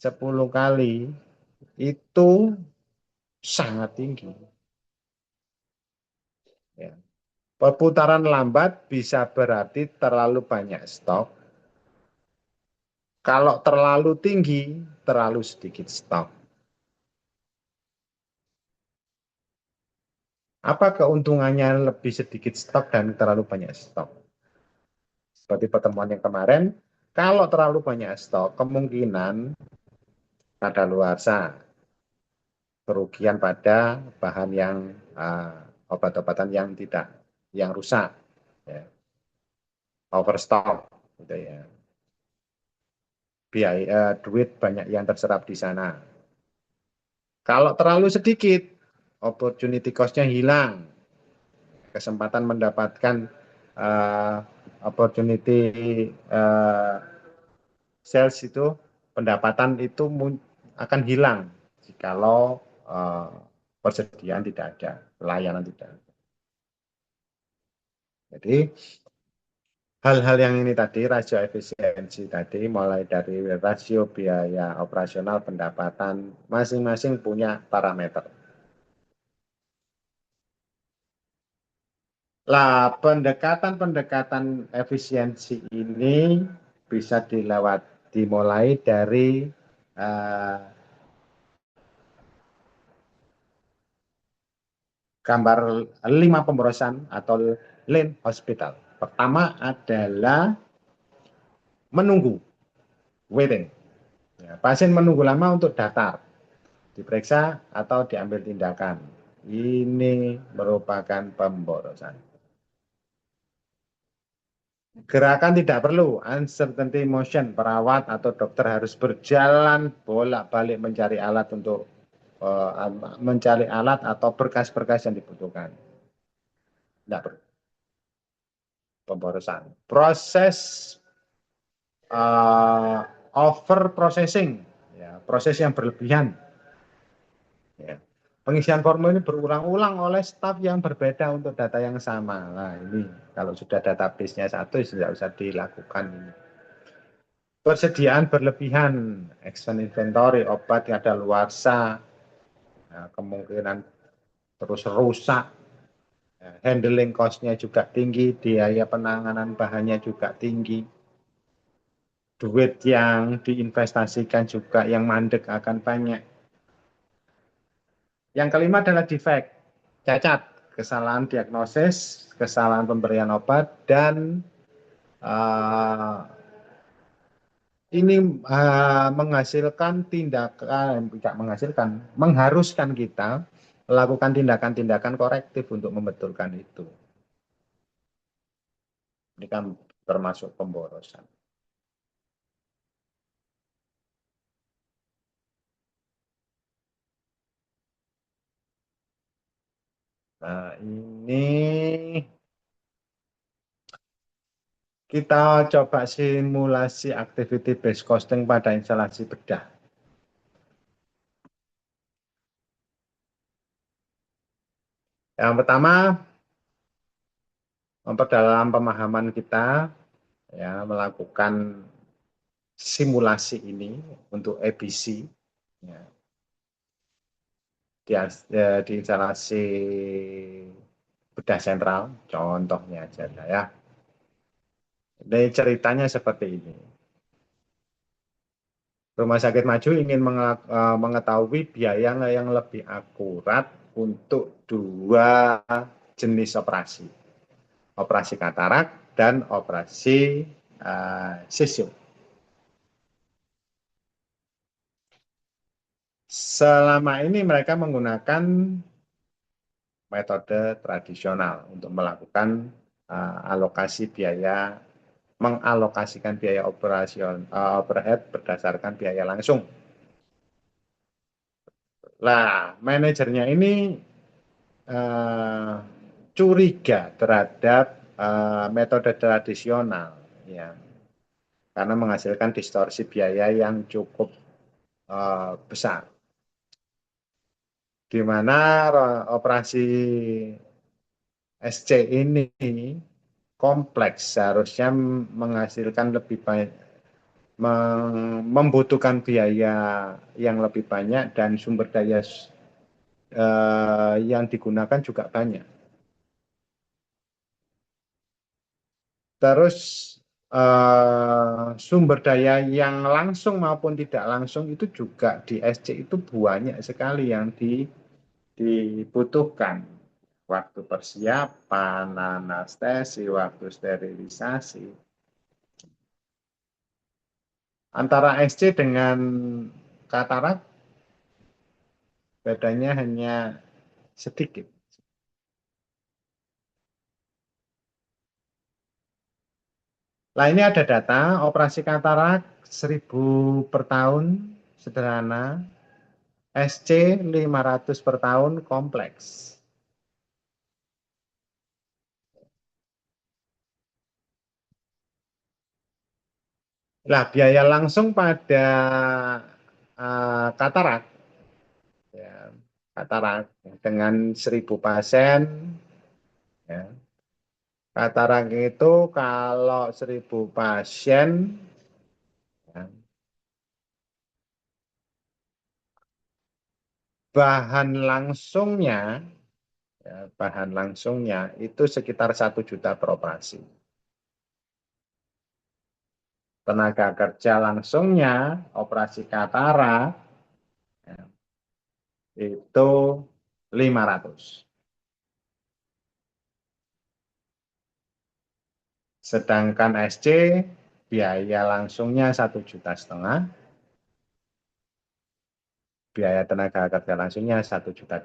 10 kali itu sangat tinggi. Ya. Perputaran lambat bisa berarti terlalu banyak stok. Kalau terlalu tinggi, terlalu sedikit stok. Apa keuntungannya lebih sedikit stok dan terlalu banyak stok? Seperti pertemuan yang kemarin, kalau terlalu banyak stok, kemungkinan kadaluarsa, kerugian pada bahan yang obat-obatan yang tidak, yang rusak, ya, overstock, gitu ya. Biaya duit banyak yang terserap di sana. Kalau terlalu sedikit, opportunity cost-nya hilang, kesempatan mendapatkan uh, opportunity uh, sales itu, pendapatan itu akan hilang jikalau persediaan tidak ada, pelayanan tidak ada. Jadi hal-hal yang ini tadi, rasio efisiensi tadi, mulai dari rasio biaya operasional, pendapatan, masing-masing punya parameter. Lah, pendekatan-pendekatan efisiensi ini bisa dimulai dari uh, gambar 5 pemborosan atau lean hospital. Pertama adalah menunggu, waiting. Ya, pasien menunggu lama untuk datar, diperiksa atau diambil tindakan. Ini merupakan pemborosan. Gerakan tidak perlu, uncertainty motion, perawat atau dokter harus berjalan bolak-balik mencari alat untuk mencari alat atau berkas-berkas yang dibutuhkan. Tidak perlu pemborosan. Proses over processing, ya, proses yang berlebihan. Ya. Pengisian formulir ini berulang-ulang oleh staf yang berbeda untuk data yang sama. Nah, ini kalau sudah database-nya satu, sudah bisa dilakukan ini. Persediaan berlebihan, action inventory, obat yang ada luarsa, nah, kemungkinan terus rusak, handling cost-nya juga tinggi, biaya penanganan bahannya juga tinggi, duit yang diinvestasikan juga yang mandek akan banyak. Yang kelima adalah defect, cacat, kesalahan diagnosis, kesalahan pemberian obat, dan uh, ini menghasilkan tindakan, tidak menghasilkan, mengharuskan kita melakukan tindakan-tindakan korektif untuk membetulkan itu. Ini kan termasuk pemborosan. Nah, ini kita coba simulasi activity based costing pada instalasi bedah. Yang pertama, memperdalam pemahaman kita, ya, melakukan simulasi ini untuk ABC, ya, di instalasi bedah sentral, contohnya aja ya. Ini ceritanya seperti ini. Rumah sakit maju ingin mengetahui biaya yang lebih akurat untuk dua jenis operasi. Operasi katarak dan operasi sesium. Selama ini mereka menggunakan metode tradisional untuk melakukan alokasi biaya, mengalokasikan biaya overhead berdasarkan biaya langsung. Nah, manajernya ini uh, curiga terhadap metode tradisional, ya, karena menghasilkan distorsi biaya yang cukup besar, di mana operasi SC ini kompleks, seharusnya menghasilkan lebih banyak, membutuhkan biaya yang lebih banyak dan sumber daya yang digunakan juga banyak. Terus sumber daya yang langsung maupun tidak langsung itu juga di SC itu banyak sekali yang dibutuhkan. Waktu persiapan, anestesi, waktu sterilisasi. Antara SC dengan katarak bedanya hanya sedikit. Nah, ini ada data operasi katarak 1000 per tahun sederhana, SC 500 per tahun kompleks. Nah, biaya langsung pada katarak, ya, katarak dengan 1000 pasien, ya. Katarak itu kalau 1000 pasien, ya, bahan langsungnya, ya, bahan langsungnya itu sekitar 1 juta per operasi. Tenaga kerja langsungnya operasi katarak, ya, itu 500. Sedangkan SC biaya langsungnya 1,5 juta, biaya tenaga kerja langsungnya 1,2 juta.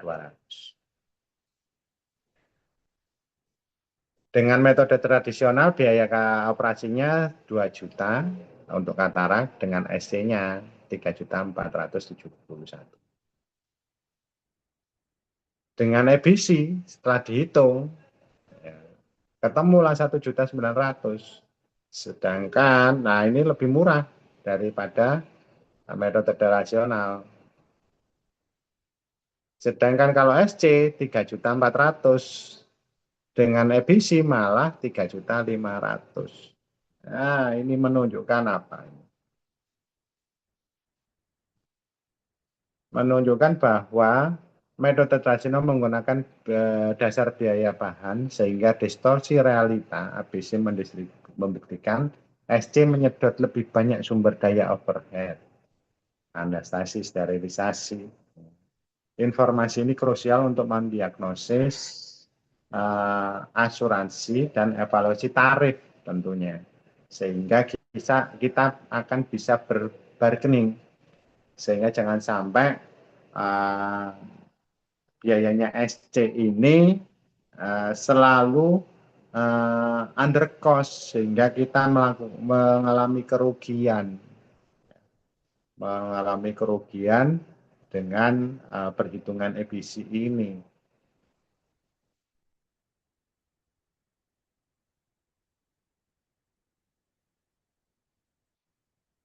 Dengan metode tradisional biaya operasinya 2 juta untuk katarak, dengan SC-nya 3,471. Dengan EBC setelah dihitung, ya, ketemulah 1,9 juta. Sedangkan, nah ini lebih murah daripada metode tradisional. Sedangkan kalau SC 3,4 juta, dengan EBC malah 3,5 juta. Nah, ini menunjukkan apa? Menunjukkan bahwa metode tradisional menggunakan dasar biaya bahan sehingga distorsi realita. ABC membuktikan SC menyedot lebih banyak sumber daya overhead, anestesi, sterilisasi. Informasi ini krusial untuk mendiagnosis asuransi dan evaluasi tarif tentunya. Sehingga kita akan bisa berbargaining. Sehingga jangan sampai biayanya SC ini selalu under cost sehingga kita mengalami kerugian dengan perhitungan EBC ini.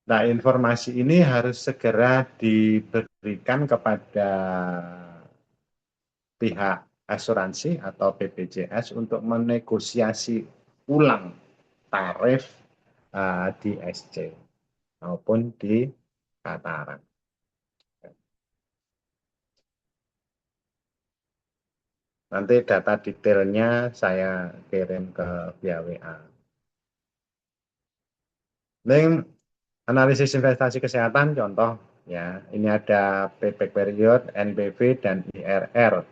Nah, informasi ini harus segera diberikan kepada pihak asuransi atau BPJS untuk menegosiasi ulang tarif di SC maupun di katarak. Nanti data detailnya saya kirim ke via WA. Ini analisis investasi kesehatan contoh ya. Ini ada payback period, NPV dan IRR.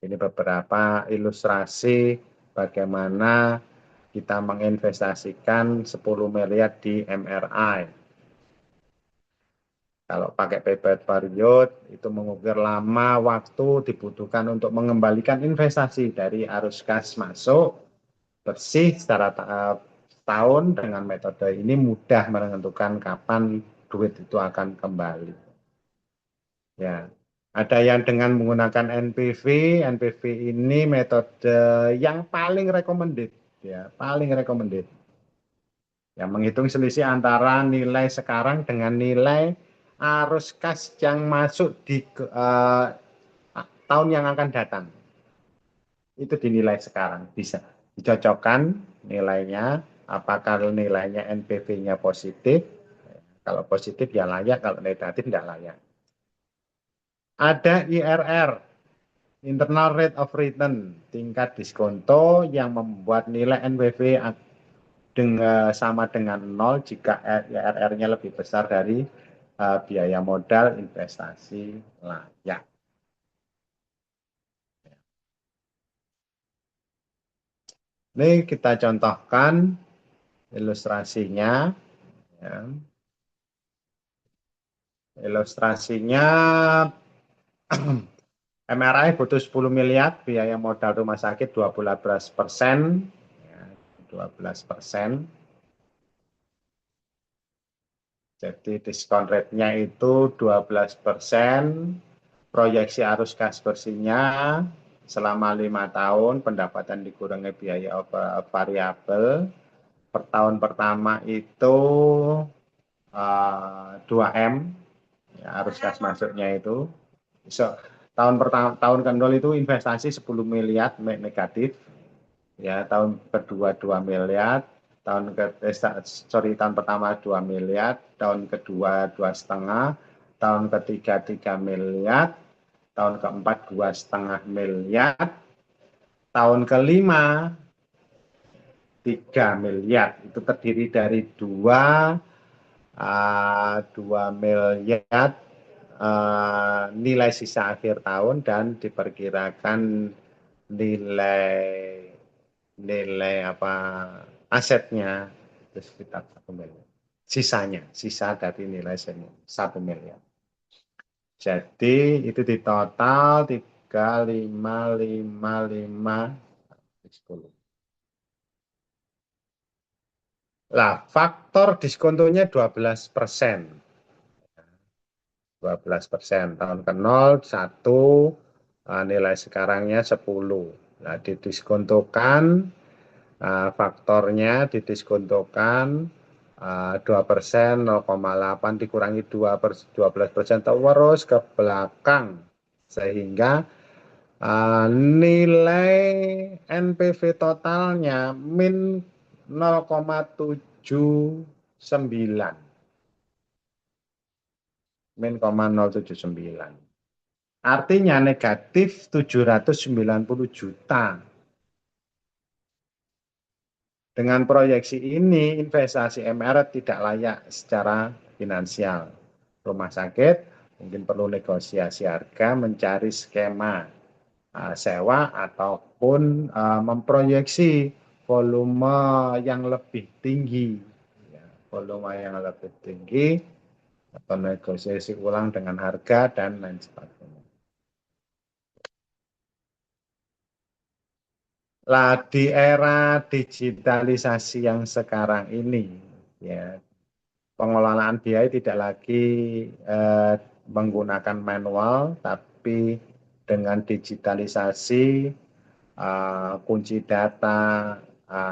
Ini beberapa ilustrasi bagaimana kita menginvestasikan 10 miliar di MRI. Kalau pakai payback period, itu mengukir lama waktu dibutuhkan untuk mengembalikan investasi dari arus kas masuk bersih secara tahun. Dengan metode ini mudah menentukan kapan duit itu akan kembali. Ya, ada yang dengan menggunakan NPV. NPV ini metode yang paling recommended, ya, paling recommended. Yang menghitung selisih antara nilai sekarang dengan nilai arus kas yang masuk di tahun yang akan datang. Itu dinilai sekarang, bisa dicocokkan nilainya apakah nilainya NPV-nya positif. Kalau positif ya layak, kalau negatif tidak layak. Ada IRR, Internal Rate of Return, tingkat diskonto yang membuat nilai NPV sama dengan nol jika IRR-nya lebih besar dari biaya modal investasi layak. Ini kita contohkan ilustrasinya. Ya. Ilustrasinya MRI butuh 10 miliar, biaya modal rumah sakit 12%. Ya, 12%. Jadi diskon rate-nya itu 12%. Proyeksi arus kas bersihnya selama 5 tahun, pendapatan dikurangi biaya variabel. Per tahun pertama itu 2M, ya, arus kas masuknya itu. So, tahun ke-0 itu investasi 10 miliar negatif, ya, tahun kedua 2 miliar, tahun pertama 2 miliar, tahun kedua 2,5, tahun ketiga 3 miliar, tahun keempat 2,5 miliar, tahun kelima 3 miliar. Itu terdiri dari 2 miliar nilai sisa akhir tahun dan diperkirakan nilai asetnya itu sekitar 1 miliar. Sisa dari nilai 1 miliar. Jadi itu di total 3,555 10. Lah, faktor diskontonya 12%. 12%. Tahun ke-0 1, nilai sekarangnya 10. Nah, didiskontokan, faktornya didiskontokan 2%, 0,8 dikurangi 12% terus ke belakang. Sehingga nilai NPV totalnya min 0,79. Min 0,079. Artinya negatif 790 juta. Dengan proyeksi ini, investasi MR tidak layak secara finansial. Rumah sakit mungkin perlu negosiasi harga, mencari skema sewa ataupun memproyeksi volume yang lebih tinggi. Ya, volume yang lebih tinggi atau negosiasi ulang dengan harga dan lain sebagainya. Lah, di era digitalisasi yang sekarang ini, ya, pengelolaan biaya tidak lagi menggunakan manual, tapi dengan digitalisasi, kunci data,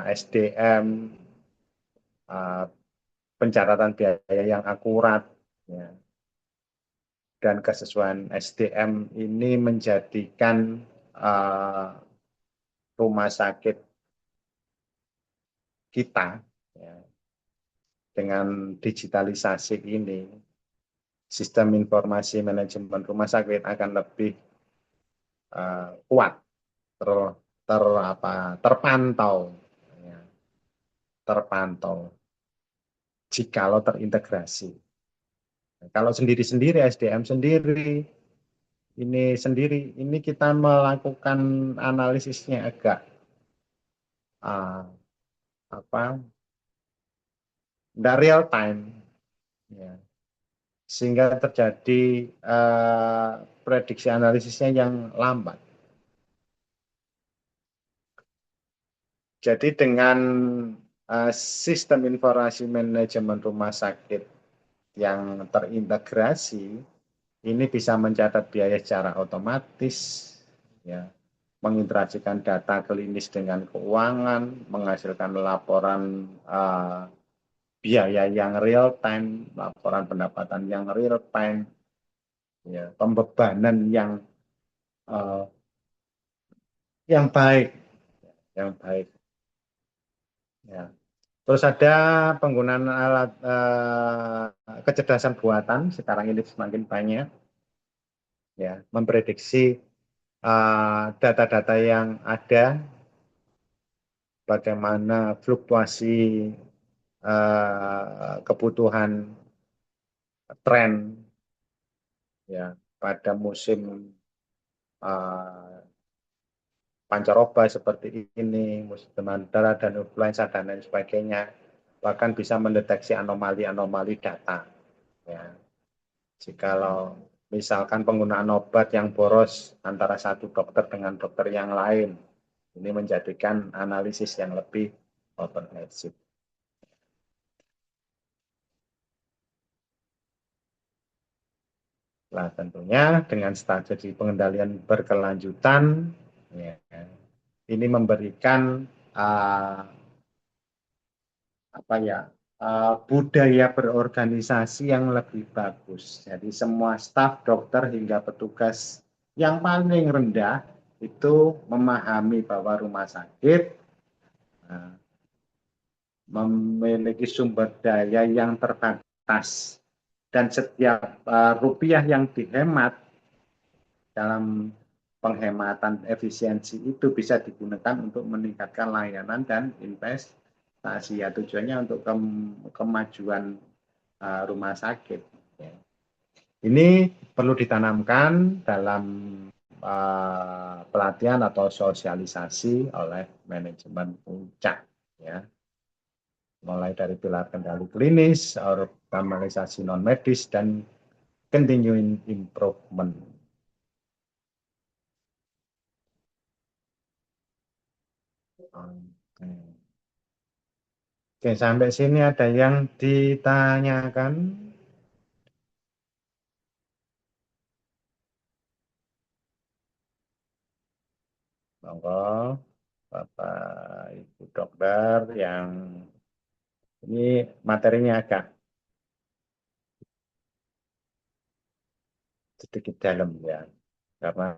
SDM, pencatatan biaya yang akurat, ya, dan kesesuaian SDM ini menjadikan rumah sakit kita, ya, dengan digitalisasi ini, sistem informasi manajemen rumah sakit akan lebih kuat, terpantau, ya, terpantau jikalau terintegrasi. Kalau sendiri-sendiri, SDM sendiri, ini kita melakukan analisisnya agak tidak real time, ya, sehingga terjadi prediksi analisisnya yang lambat. Jadi dengan sistem informasi manajemen rumah sakit yang terintegrasi, ini bisa mencatat biaya secara otomatis, ya, mengintegrasikan data klinis dengan keuangan, menghasilkan laporan biaya yang real time, laporan pendapatan yang real time, ya, pembebanan yang baik, yang baik, ya. Terus ada penggunaan alat kecerdasan buatan sekarang ini semakin banyak, ya, memprediksi data-data yang ada, bagaimana fluktuasi kebutuhan tren, ya, pada musim pancaroba seperti ini, musim demam berdarah dan influenza dan lain sebagainya, bahkan bisa mendeteksi anomali-anomali data. Ya. Jikalau misalkan penggunaan obat yang boros antara satu dokter dengan dokter yang lain, ini menjadikan analisis yang lebih comprehensive. Nah, tentunya dengan strategi pengendalian berkelanjutan, ya, ini memberikan uh, apa ya, budaya berorganisasi yang lebih bagus. Jadi semua staf dokter hingga petugas yang paling rendah itu memahami bahwa rumah sakit uh, memiliki sumber daya yang terbatas dan setiap rupiah yang dihemat dalam penghematan efisiensi itu bisa digunakan untuk meningkatkan layanan dan investasi, ya, tujuannya untuk kemajuan rumah sakit. Ya. Ini perlu ditanamkan dalam pelatihan atau sosialisasi oleh manajemen puncak, ya, mulai dari pilar kendali klinis, optimalisasi non medis dan continuing improvement. Oke, sampai sini ada yang ditanyakan? Monggo, Bapak Ibu dokter yang ini materinya agak sedikit dalam, ya, karena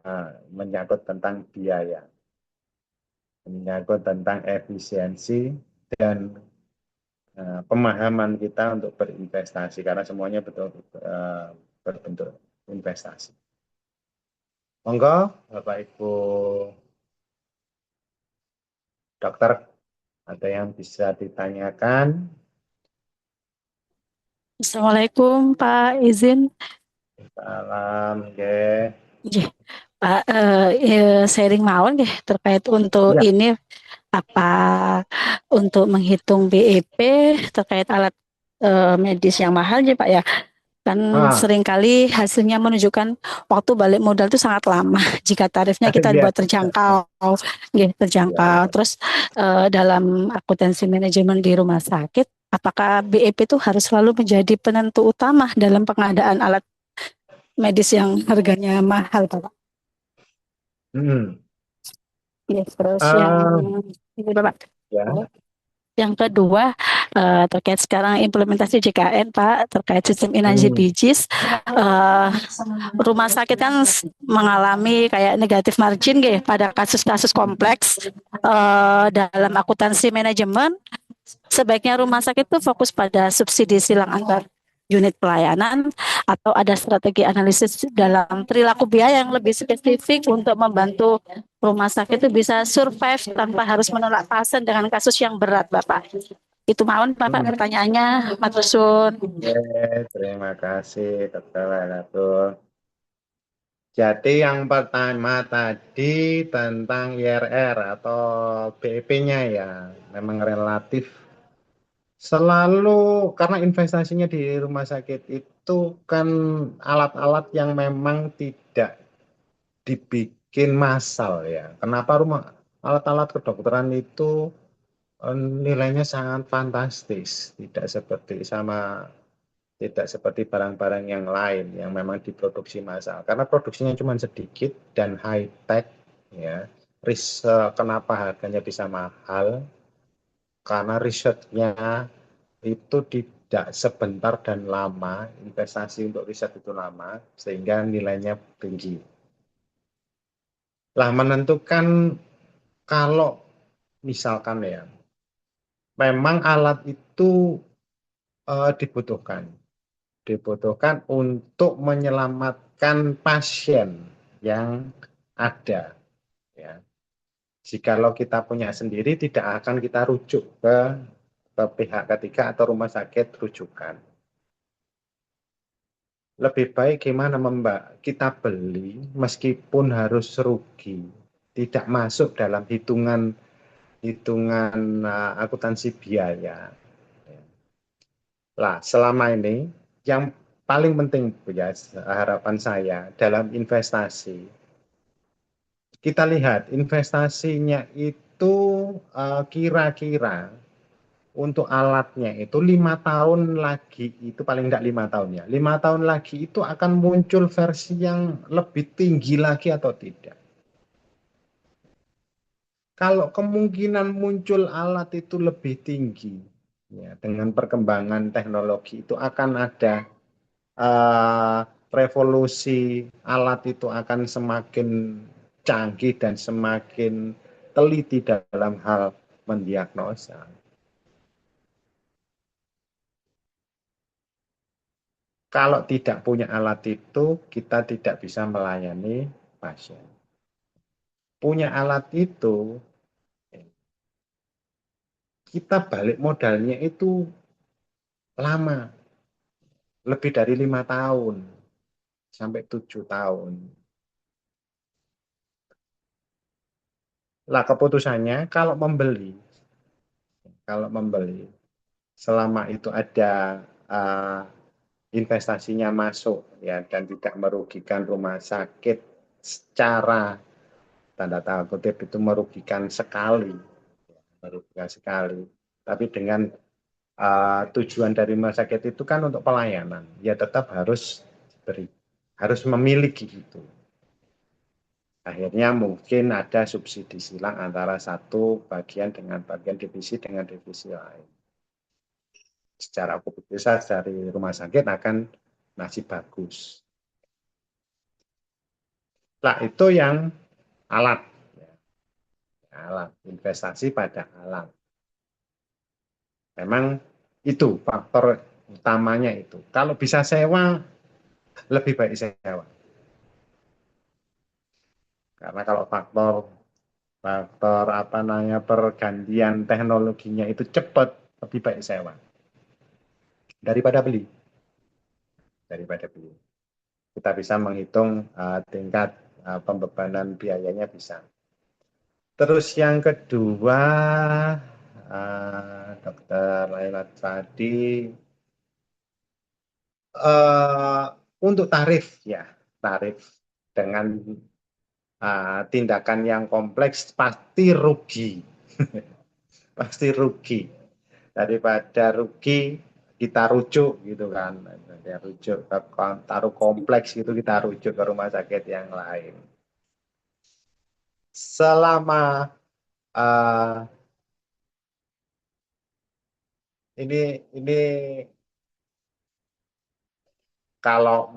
menyangkut tentang biaya, menyangkut tentang efisiensi dan pemahaman kita untuk berinvestasi, karena semuanya betul berbentuk investasi. Monggo, Bapak Ibu dokter, ada yang bisa ditanyakan? Assalamualaikum Pak, izin. Salam, nggih. Nggih, Pak, sharing mawon nggih terkait untuk Iya. ini apa untuk menghitung BEP terkait alat medis yang mahal ya Pak ya. Kan Ah, seringkali hasilnya menunjukkan waktu balik modal itu sangat lama jika tarifnya kita iya. buat terjangkau, nggih, terjangkau. Ya. Terus dalam akuntansi manajemen di rumah sakit, apakah BEP itu harus selalu menjadi penentu utama dalam pengadaan alat medis yang harganya mahal, Bapak? Hmm. Yes, terus yang Ah, ini, Bapak. ya. Yang kedua, terkait sekarang implementasi JKN, Pak, terkait sistem inasi Hmm. bijis, rumah sakit kan mengalami kayak negatif margin gitu, pada kasus-kasus kompleks dalam akuntansi manajemen. Sebaiknya rumah sakit itu fokus pada subsidi silang antar unit pelayanan atau ada strategi analisis dalam perilaku biaya yang lebih spesifik untuk membantu rumah sakit itu bisa survive tanpa harus menolak pasien dengan kasus yang berat, Bapak. Itu mawon Bapak Hmm. pertanyaannya, matur suwun. Oke, terima kasih, Dokter Lailatul. Jadi yang pertama tadi tentang IRR atau BEP-nya, ya, memang relatif selalu, karena investasinya di rumah sakit itu kan alat-alat yang memang tidak dibikin massal, ya. Kenapa alat-alat kedokteran itu nilainya sangat fantastis, tidak seperti barang-barang yang lain yang memang diproduksi massal. Karena produksinya cuma sedikit dan high tech, ya. Kenapa harganya bisa mahal? Karena risetnya itu tidak sebentar dan lama, investasi untuk riset itu lama, sehingga nilainya tinggi. Lah, menentukan kalau misalkan, ya, memang alat itu dibutuhkan untuk menyelamatkan pasien yang ada. Ya. Jikalau kita punya sendiri, tidak akan kita rujuk ke pihak ketiga atau rumah sakit rujukan. Lebih baik gimana Mbak, kita beli meskipun harus rugi, tidak masuk dalam hitungan akuntansi biaya. Lah, selama ini yang paling penting ya, harapan saya dalam investasi, kita lihat investasinya itu kira-kira untuk alatnya itu 5 tahun lagi, itu paling enggak 5 tahun ya, 5 tahun lagi itu akan muncul versi yang lebih tinggi lagi atau tidak. Kalau kemungkinan muncul alat itu lebih tinggi, ya, dengan perkembangan teknologi itu akan ada uh, revolusi, alat itu akan semakin canggih dan semakin teliti dalam hal mendiagnosa. Kalau tidak punya alat itu, kita tidak bisa melayani pasien. Punya alat itu, kita balik modalnya itu lama, lebih dari 5 tahun sampai 7 tahun. Lah keputusannya kalau membeli, selama itu ada uh, investasinya masuk ya dan tidak merugikan rumah sakit secara tanda kutip itu merugikan sekali. Tapi dengan tujuan dari rumah sakit itu kan untuk pelayanan, ya tetap harus memiliki itu. Akhirnya mungkin ada subsidi silang antara satu bagian dengan bagian divisi dengan divisi lain. Secara keputusan dari rumah sakit akan nasib bagus. Nah, itu yang alat. Alat, investasi pada alat. Memang itu faktor utamanya itu. Kalau bisa sewa, lebih baik sewa. Karena kalau faktor faktor pergantian teknologinya itu cepat, lebih baik sewa daripada beli. Kita bisa menghitung tingkat pembebanan biayanya bisa. Terus yang kedua, Dokter Laila tadi untuk tarif ya, tarif dengan tindakan yang kompleks pasti rugi, pasti rugi. Daripada rugi kita rujuk gitu kan, kita rujuk ke taruh kompleks itu kita rujuk ke rumah sakit yang lain. Selama ini kalau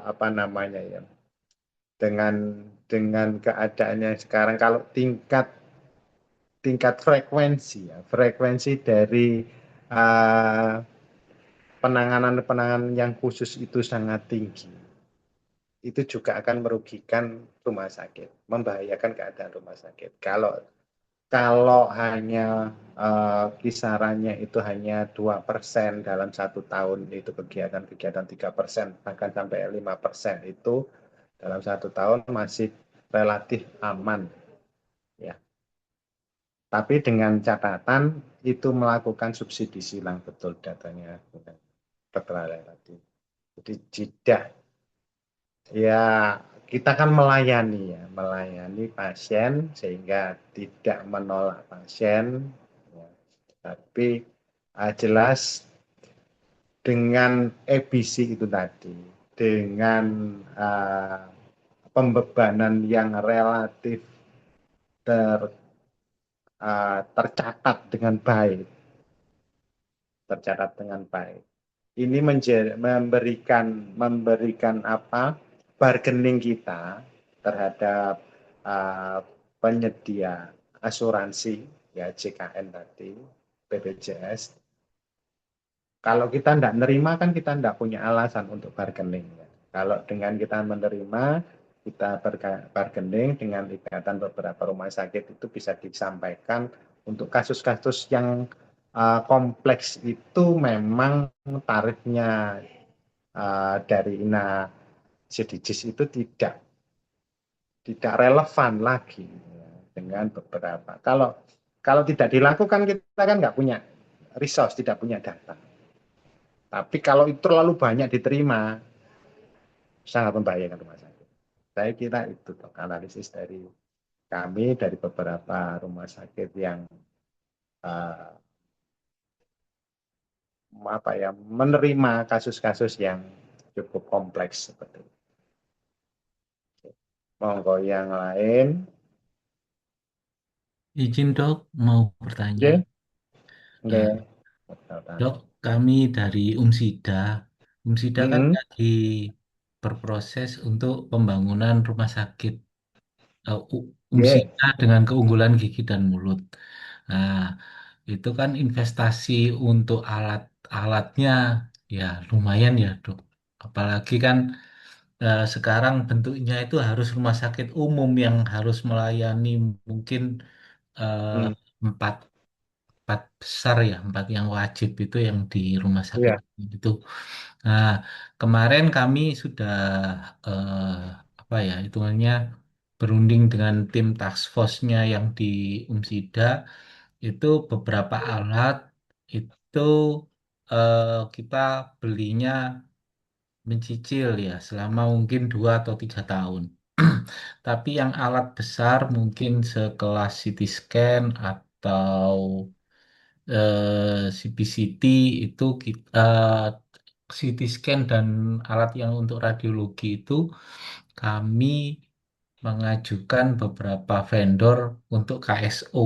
apa namanya ya, dengan keadaannya sekarang, kalau tingkat frekuensi dari uh, penanganan yang khusus itu sangat tinggi, itu juga akan merugikan rumah sakit, membahayakan keadaan rumah sakit. Kalau hanya kisarannya itu hanya 2% dalam 1 tahun, itu kegiatan 3%, bahkan sampai 5% itu dalam 1 tahun masih relatif aman. Ya. Tapi dengan catatan itu melakukan subsidi silang, betul datanya Dr. tadi. Jadi jeda ya, kita kan melayani pasien sehingga tidak menolak pasien, ya. Tapi jelas dengan EBC itu tadi, dengan pembebanan yang relatif tercatat dengan baik, ini memberikan bargaining kita terhadap penyedia asuransi ya, JKN tadi, BPJS. Kalau kita tidak nerima kan kita tidak punya alasan untuk bargaining. Kalau dengan kita menerima, kita bargaining dengan ikatan beberapa rumah sakit itu bisa disampaikan untuk kasus-kasus yang kompleks itu memang tarifnya dari INA CDGs itu tidak relevan lagi dengan beberapa. Kalau tidak dilakukan kita kan nggak punya resource, tidak punya data. Tapi kalau itu terlalu banyak diterima, sangat membahayakan rumah sakit. Saya kira itu analisis dari kami dari beberapa rumah sakit yang uh, menerima kasus-kasus yang cukup kompleks seperti itu. Monggo yang lain. Izin dok, mau bertanya. Oke, Eh, oke. Dok, kami dari UMSIDA. UMSIDA kan Mm-mm. lagi berproses untuk pembangunan rumah sakit Oke. UMSIDA dengan keunggulan gigi dan mulut. Nah, itu kan investasi untuk alat-alatnya ya lumayan ya dok. Apalagi kan sekarang bentuknya itu harus rumah sakit umum yang harus melayani mungkin eh, Hmm. empat empat besar ya, empat yang wajib itu yang di rumah sakit Iya. itu. Nah, kemarin kami sudah eh, apa ya hitungannya berunding dengan tim task force-nya yang di UMSIDA itu beberapa alat itu kita belinya mencicil ya selama mungkin 2 atau 3 tahun. Tapi yang alat besar mungkin sekelas CT scan atau CBCT itu kita CT scan dan alat yang untuk radiologi itu kami mengajukan beberapa vendor untuk KSO,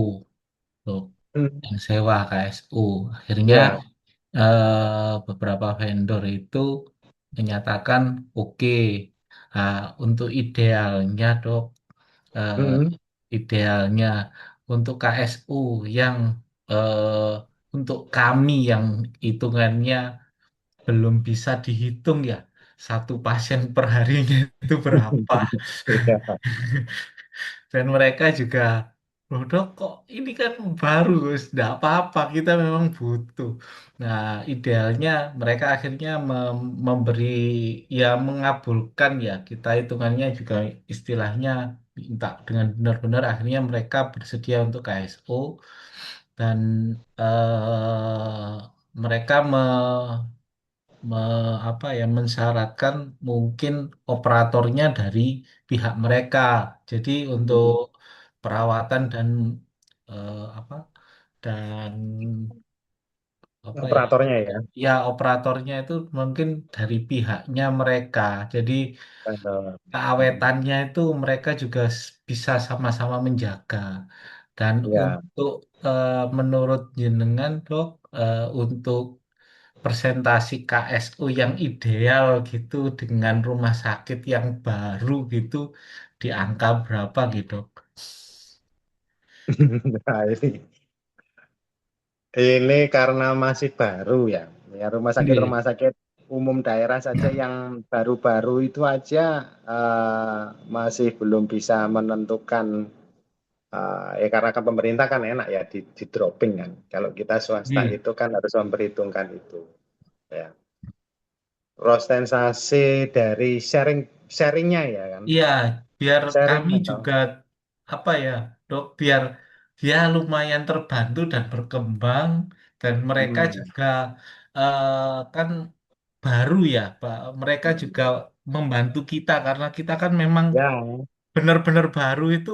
untuk Hmm. yang sewa KSO. Akhirnya Iya. beberapa vendor itu menyatakan oke. Nah, untuk idealnya dok, eh, Mm-mm. idealnya untuk KSU yang eh, untuk kami yang hitungannya belum bisa dihitung ya satu pasien per harinya itu berapa. Iya. Dan mereka juga, loh dok kok ini kan baru, Gus. Nggak apa-apa, kita memang butuh. Nah, idealnya mereka akhirnya memberi, ya mengabulkan ya, kita hitungannya juga istilahnya minta dengan benar-benar, akhirnya mereka bersedia untuk KSO dan mereka apa ya mensyaratkan mungkin operatornya dari pihak mereka. Jadi untuk Hmm. perawatan dan apa dan apa ya Operatornya ya. ya operatornya itu mungkin dari pihaknya mereka. Jadi Hmm. keawetannya itu mereka juga bisa sama-sama menjaga. Dan Ya. untuk menurut jenengan dok, untuk presentasi KSU yang ideal gitu dengan rumah sakit yang baru gitu di angka berapa gitu. Nah, ini karena masih baru ya. Ya Oke. rumah sakit umum daerah saja yang baru-baru itu aja masih belum bisa menentukan ya karena kan pemerintah kan enak ya di dropping kan. Kalau kita swasta Iya, itu kan harus memperhitungkan itu ya. Prostensasi dari sharingnya ya kan. iya, biar Sharing kami atau juga apa ya, dok, biar dia lumayan terbantu dan berkembang dan mereka hmm, juga kan baru ya, Pak. Mereka juga membantu kita karena kita kan memang ya benar-benar baru itu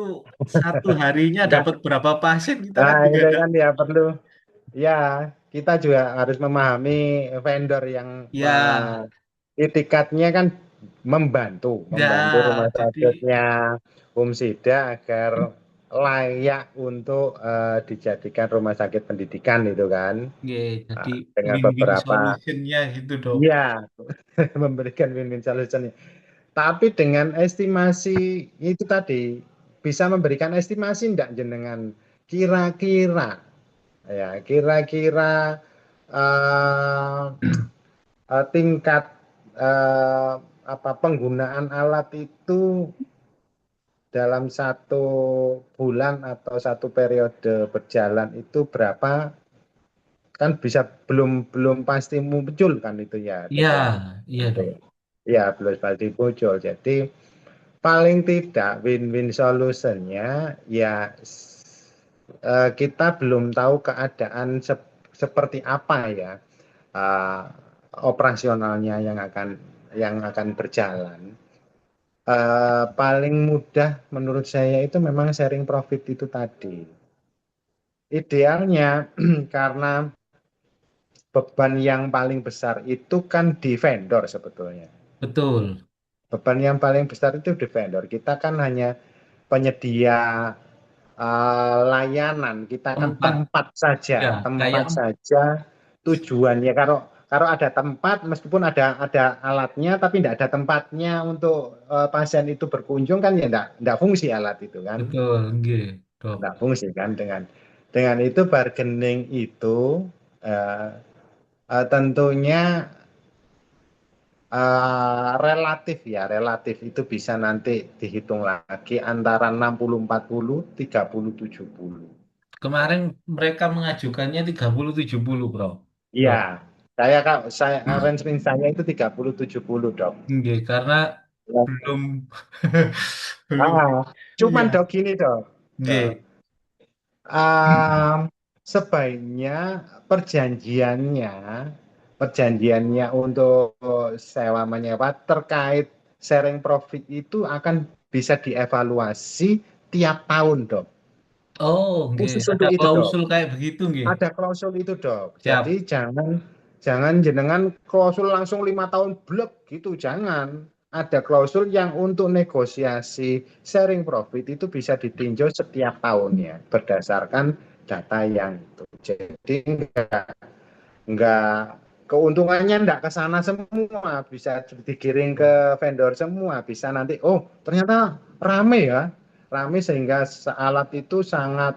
satu harinya enggak. dapat berapa pasien kita kan Nah, juga itu enggak. kan ya perlu. Ya, kita juga harus memahami vendor yang Ya, itikatnya kan membantu rumah jadi sakitnya Umsida agar layak untuk dijadikan rumah sakit pendidikan itu kan. ya, jadi Nah, dengan win-win beberapa solutionnya gitu dok. ya memberikan win-win solution. Tapi dengan estimasi itu tadi bisa memberikan estimasi enggak jenengan kira-kira Ya, kira-kira eh, tingkat eh, apa penggunaan alat itu dalam satu bulan atau satu periode berjalan itu berapa, kan bisa belum belum pasti muncul kan itu ya dok Iya, ya. iya Untuk dong. ya belum pasti muncul, jadi paling tidak win-win solutionnya ya kita belum tahu keadaan seperti apa ya eh, operasionalnya yang akan berjalan. Paling mudah menurut saya itu memang sharing profit itu tadi. Idealnya karena beban yang paling besar itu kan di vendor sebetulnya. Betul. Beban yang paling besar itu di vendor. Kita kan hanya penyedia layanan, kita kan Tempat. tempat saja, Ya, kayak tempat saja tujuannya. Kalau kalau ada tempat, meskipun ada alatnya, tapi tidak ada tempatnya untuk pasien itu berkunjung kan ya tidak fungsi alat itu kan, betul, nggih, dok. tidak fungsi kan dengan itu bargaining itu eh, tentunya relatif ya, relatif itu bisa nanti dihitung lagi antara 60-40, 30-70. Kemarin mereka mengajukannya 30-70, bro. Iya, Dok. saya arrangement saya itu 30-70 dok. Nggih, karena Ya. belum belum. Ah, cuman Iya, dok gini dok. Dok. nggih. Um, sebaiknya perjanjiannya untuk sewa menyewa terkait sharing profit itu akan bisa dievaluasi tiap tahun dok. Oh, nggih, Khusus ada untuk itu dok. klausul kayak begitu, nggih. Ada klausul itu dok. Jadi Siap. jangan jangan jenengan klausul langsung 5 tahun blek gitu, jangan. Ada klausul yang untuk negosiasi sharing profit itu bisa ditinjau setiap tahunnya berdasarkan data yang itu. Jadi enggak keuntungannya enggak ke sana semua, bisa digiring ke vendor semua, bisa nanti oh ternyata rame ya, rame sehingga alat itu sangat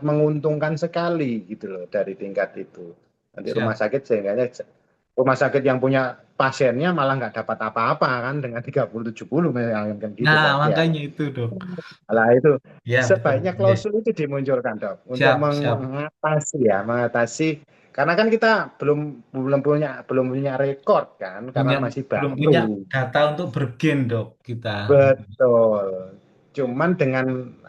menguntungkan sekali gitu loh dari tingkat itu. Nanti rumah Siap. sakit sehingga rumah sakit yang punya pasiennya malah nggak dapat apa-apa kan dengan 30-70 misalnya kan gitu Nah, dok ya. makanya itu, dok. Nah itu Ya, betul. sebaiknya Nggih. klausul itu dimunculkan dok untuk Siap, siap. mengatasi karena kan kita belum belum punya rekor kan karena Punya, masih belum baru. punya data untuk bergen, dok, kita. Betul. Cuman dengan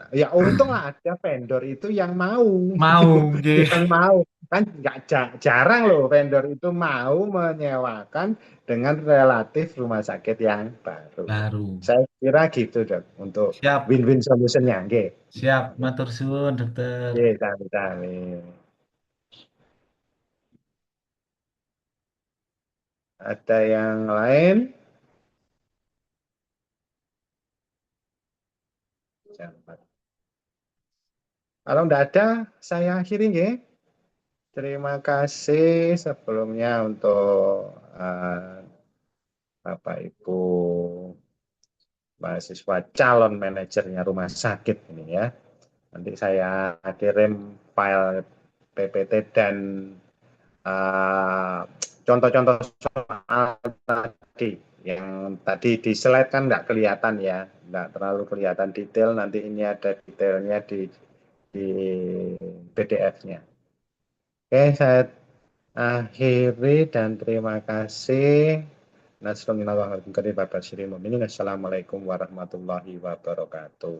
ya untung lah ada vendor itu yang mau, Mau, nggih. yang mau kan nggak jarang loh vendor itu mau menyewakan dengan relatif rumah sakit yang baru. Baru. Saya kira gitu dok untuk Siap, win-win solutionnya, nggih. siap. Matur suwun, dokter. Nggih, sami-sami. Ada yang lain? Jangan. Kalau tidak ada, saya akhiri nggih. Terima kasih sebelumnya untuk Bapak Ibu mahasiswa calon manajernya rumah sakit ini ya. Nanti saya kirim file PPT dan eh, contoh-contoh soal tadi yang tadi di slide kan nggak kelihatan ya, nggak terlalu kelihatan detail. Nanti ini ada detailnya di PDF-nya. Oke, saya akhiri dan terima kasih. Assalamualaikum warahmatullahi wabarakatuh.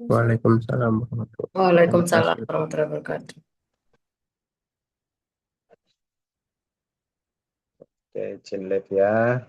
Waalaikumsalam warahmatullahi Waalaikumsalam wabarakatuh. warahmatullahi wabarakatuh. Oke, izin live ya.